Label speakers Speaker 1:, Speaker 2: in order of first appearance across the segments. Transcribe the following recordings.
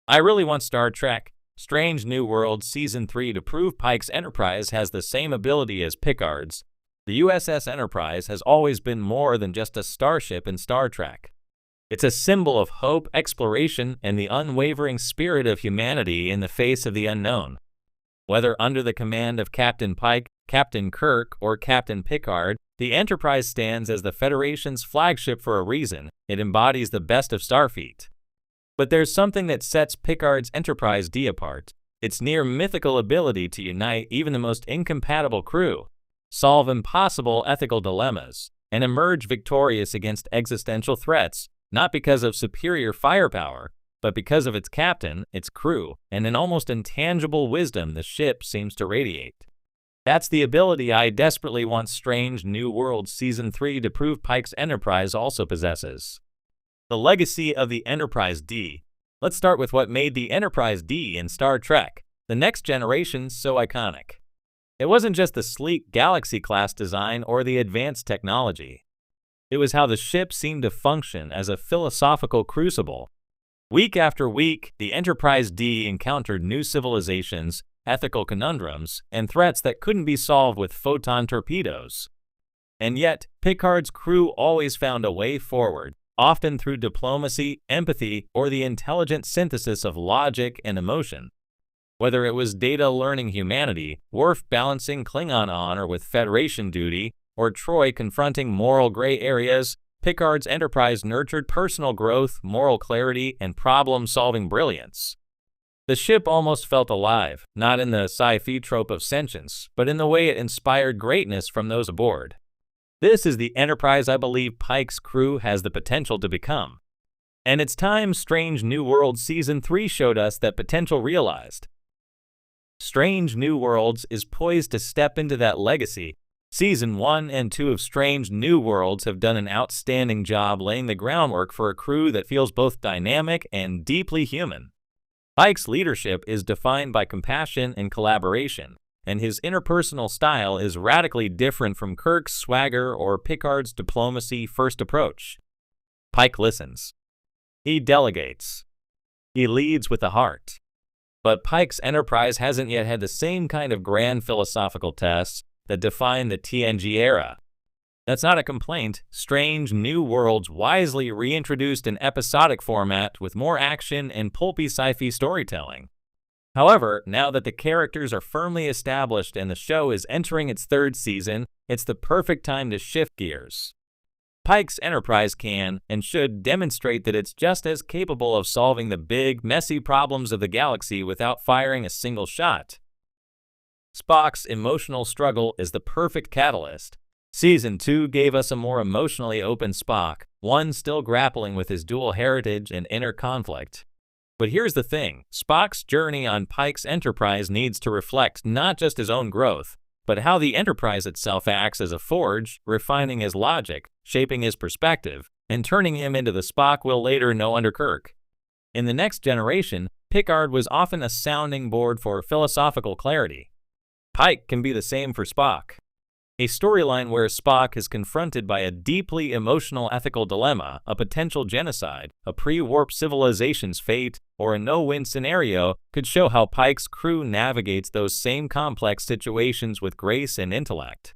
Speaker 1: I really want Star Trek Strange New Worlds Season 3 to prove Pike's Enterprise has the same ability as Picard's. The USS Enterprise has always been more than just a starship in Star Trek. It's a symbol of hope, exploration, and the unwavering spirit of humanity in the face of the unknown. Whether under the command of Captain Pike, Captain Kirk, or Captain Picard, the Enterprise stands as the Federation's flagship for a reason. It embodies the best of Starfleet. But there's something that sets Picard's Enterprise D apart: its near-mythical ability to unite even the most incompatible crew, solve impossible ethical dilemmas, and emerge victorious against existential threats, not because of superior firepower, but because of its captain, its crew, and an almost intangible wisdom the ship seems to radiate. That's the ability I desperately want Strange New Worlds Season 3 to prove Pike's Enterprise also possesses. The legacy of the Enterprise D. Let's start with what made the Enterprise D in Star Trek, the Next Generation, so iconic. It wasn't just the sleek Galaxy-class design or the advanced technology. It was how the ship seemed to function as a philosophical crucible. Week after week, the Enterprise D encountered new civilizations, ethical conundrums, and threats that couldn't be solved with photon torpedoes. And yet, Picard's crew always found a way forward, often through diplomacy, empathy, or the intelligent synthesis of logic and emotion. Whether it was Data learning humanity, Worf balancing Klingon honor with Federation duty, or Troy confronting moral gray areas, Picard's Enterprise nurtured personal growth, moral clarity, and problem-solving brilliance. The ship almost felt alive, not in the sci-fi trope of sentience, but in the way it inspired greatness from those aboard. This is the Enterprise I believe Pike's crew has the potential to become. And it's time Strange New Worlds Season 3 showed us that potential realized. Strange New Worlds is poised to step into that legacy. Season 1 and 2 of Strange New Worlds have done an outstanding job laying the groundwork for a crew that feels both dynamic and deeply human. Pike's leadership is defined by compassion and collaboration, and his interpersonal style is radically different from Kirk's swagger or Picard's diplomacy-first approach. Pike listens. He delegates. He leads with the heart. But Pike's Enterprise hasn't yet had the same kind of grand philosophical tests that define the TNG era. That's not a complaint. Strange New Worlds wisely reintroduced an episodic format with more action and pulpy sci-fi storytelling. However, now that the characters are firmly established and the show is entering its third season, it's the perfect time to shift gears. Pike's Enterprise can and should demonstrate that it's just as capable of solving the big, messy problems of the galaxy without firing a single shot. Spock's emotional struggle is the perfect catalyst. Season 2 gave us a more emotionally open Spock, one still grappling with his dual heritage and inner conflict. But here's the thing, Spock's journey on Pike's Enterprise needs to reflect not just his own growth, but how the Enterprise itself acts as a forge, refining his logic, shaping his perspective, and turning him into the Spock we'll later know under Kirk. In The Next Generation, Picard was often a sounding board for philosophical clarity. Pike can be the same for Spock. A storyline where Spock is confronted by a deeply emotional ethical dilemma, a potential genocide, a pre-warp civilization's fate, or a no-win scenario could show how Pike's crew navigates those same complex situations with grace and intellect.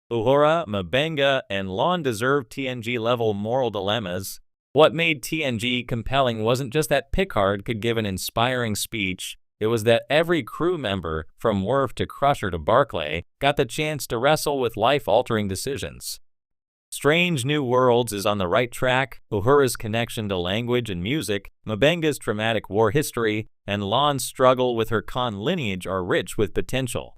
Speaker 1: Uhura, M'Benga, and Lon deserved TNG-level moral dilemmas. What made TNG compelling wasn't just that Picard could give an inspiring speech. It was that every crew member, from Worf to Crusher to Barclay, got the chance to wrestle with life-altering decisions. Strange New Worlds is on the right track. Uhura's connection to language and music, M'Benga's traumatic war history, and Lon's struggle with her Khan lineage are rich with potential.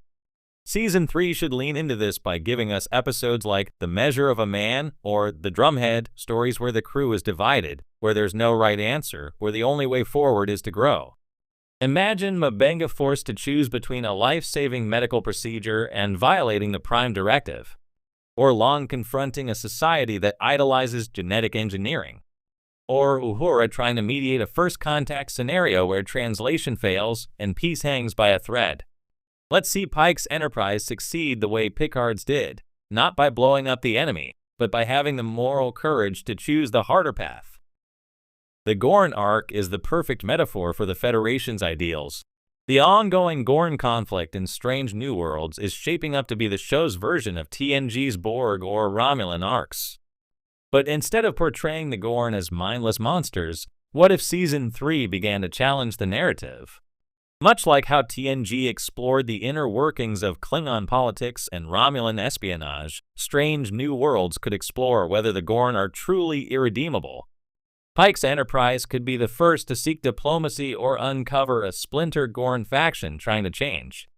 Speaker 1: Season 3 should lean into this by giving us episodes like The Measure of a Man or The Drumhead, stories where the crew is divided, where there's no right answer, where the only way forward is to grow. Imagine M'Benga forced to choose between a life-saving medical procedure and violating the Prime Directive, or Lon confronting a society that idolizes genetic engineering, or Uhura trying to mediate a first contact scenario where translation fails and peace hangs by a thread. Let's see Pike's Enterprise succeed the way Picard's did, not by blowing up the enemy, but by having the moral courage to choose the harder path. The Gorn arc is the perfect metaphor for the Federation's ideals. The ongoing Gorn conflict in Strange New Worlds is shaping up to be the show's version of TNG's Borg or Romulan arcs. But instead of portraying the Gorn as mindless monsters, what if Season 3 began to challenge the narrative? Much like how TNG explored the inner workings of Klingon politics and Romulan espionage, Strange New Worlds could explore whether the Gorn are truly irredeemable. Pike's Enterprise could be the first to seek diplomacy or uncover a splintered Gorn faction trying to change.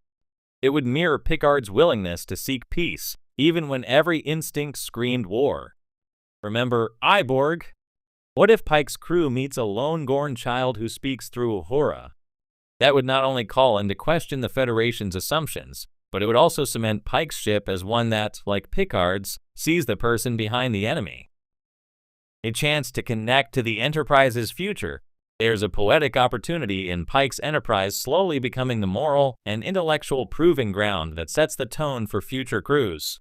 Speaker 1: It would mirror Picard's willingness to seek peace, even when every instinct screamed war. Remember Iborg? What if Pike's crew meets a lone Gorn child who speaks through Uhura? That would not only call into question the Federation's assumptions, but it would also cement Pike's ship as one that, like Picard's, sees the person behind the enemy. A chance to connect to the Enterprise's future. There's a poetic opportunity in Pike's Enterprise slowly becoming the moral and intellectual proving ground that sets the tone for future crews.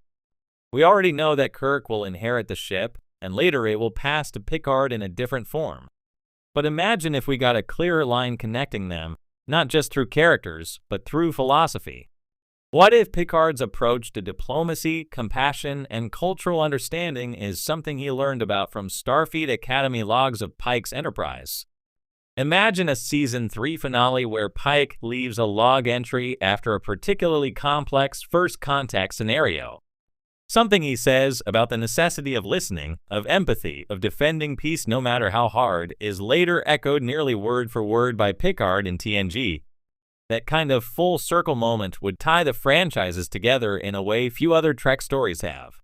Speaker 1: We already know that Kirk will inherit the ship, and later it will pass to Picard in a different form. But imagine if we got a clearer line connecting them, not just through characters, but through philosophy. What if Picard's approach to diplomacy, compassion, and cultural understanding is something he learned about from Starfleet Academy logs of Pike's Enterprise? Imagine a Season 3 finale where Pike leaves a log entry after a particularly complex first contact scenario. Something he says about the necessity of listening, of empathy, of defending peace no matter how hard, is later echoed nearly word for word by Picard in TNG. That kind of full circle moment would tie the franchises together in a way few other Trek stories have.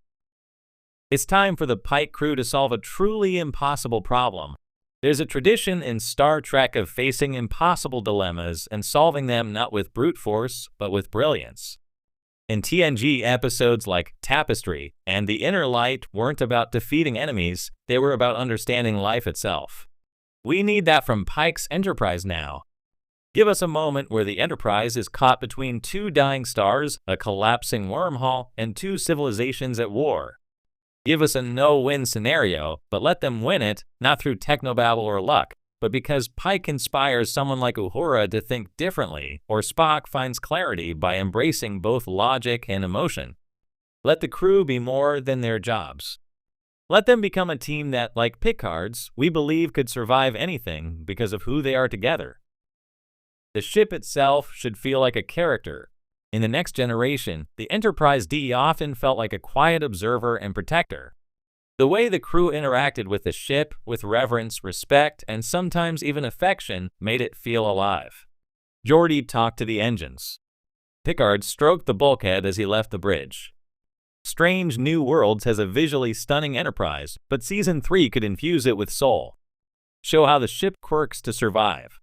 Speaker 1: It's time for the Pike crew to solve a truly impossible problem. There's a tradition in Star Trek of facing impossible dilemmas and solving them not with brute force, but with brilliance. In TNG, episodes like Tapestry and The Inner Light weren't about defeating enemies, they were about understanding life itself. We need that from Pike's Enterprise now. Give us a moment where the Enterprise is caught between two dying stars, a collapsing wormhole, and two civilizations at war. Give us a no-win scenario, but let them win it, not through technobabble or luck, but because Pike inspires someone like Uhura to think differently, or Spock finds clarity by embracing both logic and emotion. Let the crew be more than their jobs. Let them become a team that, like Picard's, we believe could survive anything because of who they are together. The ship itself should feel like a character. In The Next Generation, the Enterprise D often felt like a quiet observer and protector. The way the crew interacted with the ship, with reverence, respect, and sometimes even affection, made it feel alive. Geordi talked to the engines. Picard stroked the bulkhead as he left the bridge. Strange New Worlds has a visually stunning Enterprise, but Season 3 could infuse it with soul. Show how the ship quirks to survive.